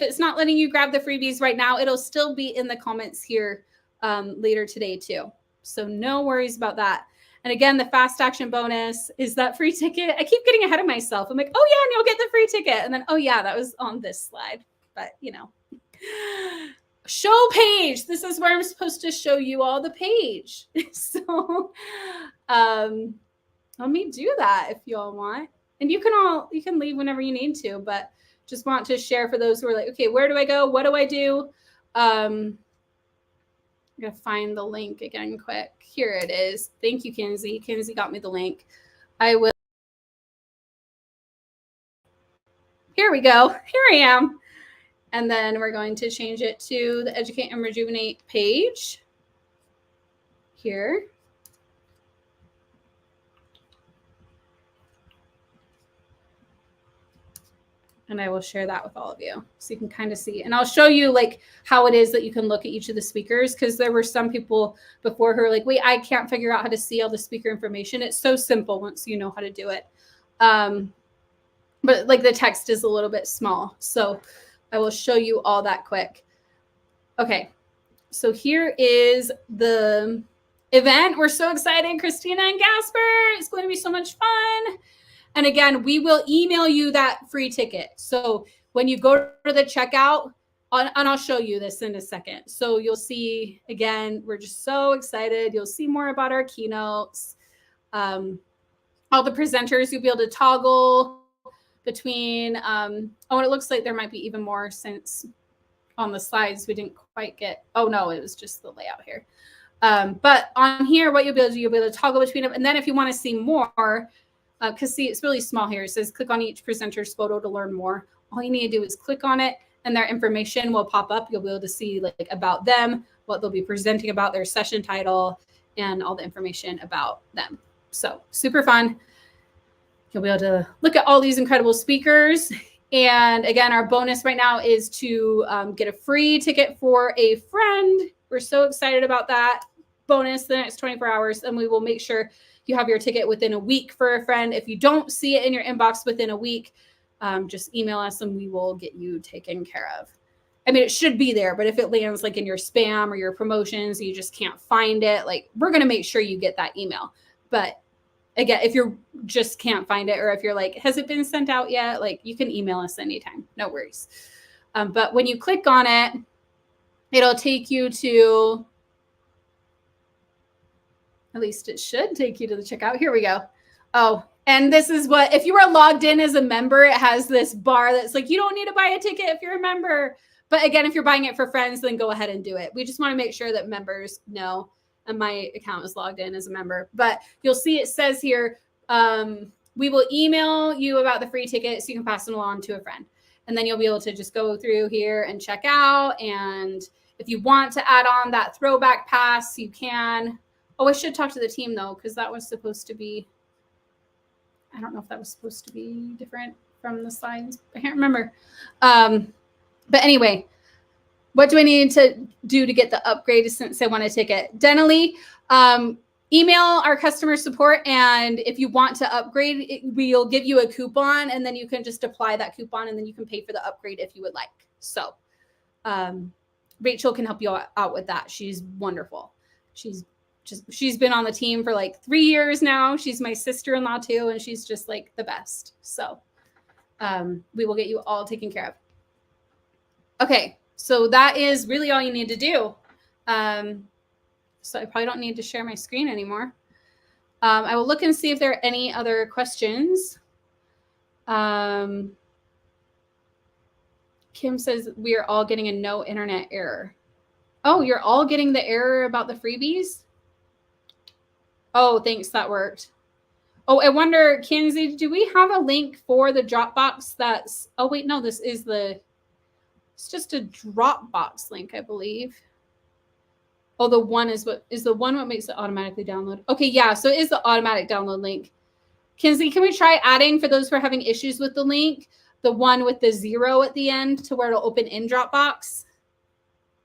it's not letting you grab the freebies right now, it'll still be in the comments here later today too. So no worries about that. And again, the fast action bonus is that free ticket. I keep getting ahead of myself. I'm like, oh yeah, and you'll get the free ticket. And then, oh yeah, that was on this slide. But show page. This is where I'm supposed to show you all the page. So let me do that if you all want. And you can leave whenever you need to, but just want to share for those who are like, okay, where do I go? What do I do? I'm going to find the link again quick. Here it is. Thank you, Kinsey. Kinsey got me the link. Here we go. Here I am. And then we're going to change it to the Educate and Rejuvenate page here. And I will share that with all of you so you can kind of see. And I'll show you how it is that you can look at each of the speakers, because there were some people before who are like, wait, I can't figure out how to see all the speaker information. It's so simple once you know how to do it. But the text is a little bit small. So I will show you all that quick. Okay. So here is the event. We're so excited, Christina and Gasper. It's going to be so much fun. And again, we will email you that free ticket. So when you go to the checkout, and I'll show you this in a second. So you'll see, again, we're just so excited. You'll see more about our keynotes. All the presenters, you'll be able to toggle between, oh, and it looks like there might be even more since on the slides we didn't quite get, oh no, it was just the layout here. But on here, what you'll be able to do, you'll be able to toggle between them. And then if you want to see more, because see, it's really small here. It says click on each presenter's photo to learn more. All you need to do is click on it and their information will pop up. You'll be able to see like about them, what they'll be presenting about, their session title, and all the information about them. So super fun. You'll be able to look at all these incredible speakers. And again, our bonus right now is to get a free ticket for a friend. We're so excited about that bonus the next 24 hours. And we will make sure you have your ticket within a week for a friend. If you don't see it in your inbox within a week, just email us and we will get you taken care of. I mean, it should be there, but if it lands like in your spam or your promotions, you just can't find it, like we're going to make sure you get that email. But again, if you just can't find it, or if you're like, has it been sent out yet? Like you can email us anytime, no worries. But when you click on it, it'll take you to, at least it should take you to the checkout. Here we go. Oh, and this is what, if you are logged in as a member, it has this bar that's like, you don't need to buy a ticket if you're a member. But again, if you're buying it for friends, then go ahead and do it. We just want to make sure that members know. And my account is logged in as a member. But you'll see it says here, we will email you about the free ticket so you can pass it along to a friend. And then you'll be able to just go through here and check out. And if you want to add on that throwback pass, you can. Oh, I should talk to the team though, because that was supposed to be, I don't know if that was supposed to be different from the slides. I can't remember. But anyway, what do I need to do to get the upgrade since I want a ticket? Denali, email our customer support. And if you want to upgrade, we'll give you a coupon and then you can just apply that coupon and then you can pay for the upgrade if you would like. So Rachel can help you out with that. She's wonderful. She's been on the team for like 3 years now. She's my sister-in-law too. And she's just like the best. So we will get you all taken care of. Okay. So that is really all you need to do. So I probably don't need to share my screen anymore. I will look and see if there are any other questions. Kim says we are all getting a no internet error. Oh, you're all getting the error about the freebies? Oh, thanks. That worked. Oh, I wonder, Kenzie, do we have a link for the Dropbox that's, oh, wait, no, this is the, it's just a Dropbox link, I believe. Oh, the one is what makes it automatically download. Okay, yeah, so it is the automatic download link. Kenzie, can we try adding, for those who are having issues with the link, the one with the 0 at the end to where it'll open in Dropbox?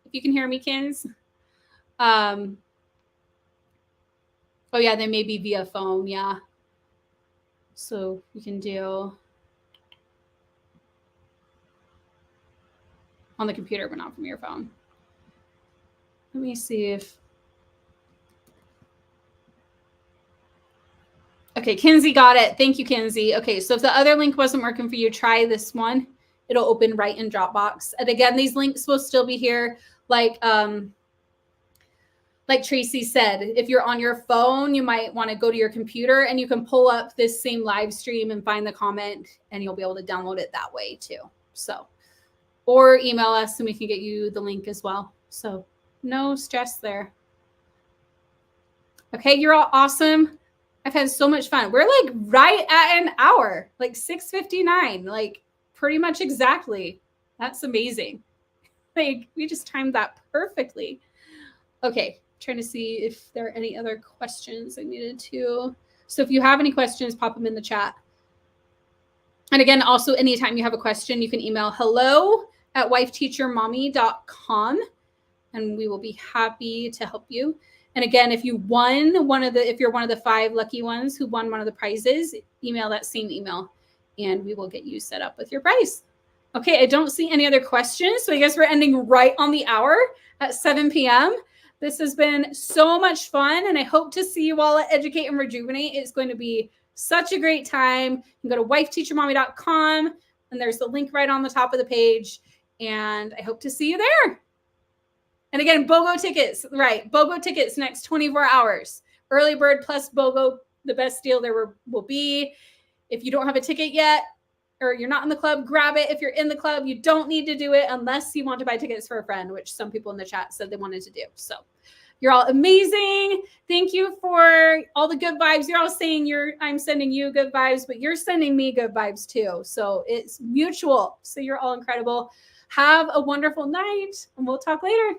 If you can hear me, Kins. Oh, yeah, they may be via phone, yeah. So you can do on the computer, but not from your phone. Let me see if. Okay, Kinsey got it. Thank you, Kinsey. Okay, so if the other link wasn't working for you, try this one. It'll open right in Dropbox. And again, these links will still be here. Like Tracy said, if you're on your phone, you might want to go to your computer and you can pull up this same live stream and find the comment and you'll be able to download it that way too. So, or email us and we can get you the link as well. So no stress there. Okay, you're all awesome. I've had so much fun. We're like right at an hour, like 6:59, like pretty much exactly. That's amazing. Like we just timed that perfectly. Okay, trying to see if there are any other questions I needed to. So if you have any questions, pop them in the chat. And again, also anytime you have a question, you can email hello@wifeteachermommy.com and we will be happy to help you. And again, if you won if you're one of the 5 lucky ones who won one of the prizes, email that same email and we will get you set up with your prize. Okay, I don't see any other questions. So I guess we're ending right on the hour at 7 p.m. This has been so much fun and I hope to see you all at Educate and Rejuvenate. It's going to be such a great time. You can go to wifeteachermommy.com, And there's the link right on the top of the page. And I hope to see you there. And again, BOGO tickets, right? BOGO tickets next 24 hours. Early bird plus BOGO, the best deal there will be. If you don't have a ticket yet, or you're not in the club, grab it. If you're in the club, you don't need to do it unless you want to buy tickets for a friend, which some people in the chat said they wanted to do. So you're all amazing. Thank you for all the good vibes. You're all saying I'm sending you good vibes, but you're sending me good vibes too. So it's mutual. So you're all incredible. Have a wonderful night, and we'll talk later.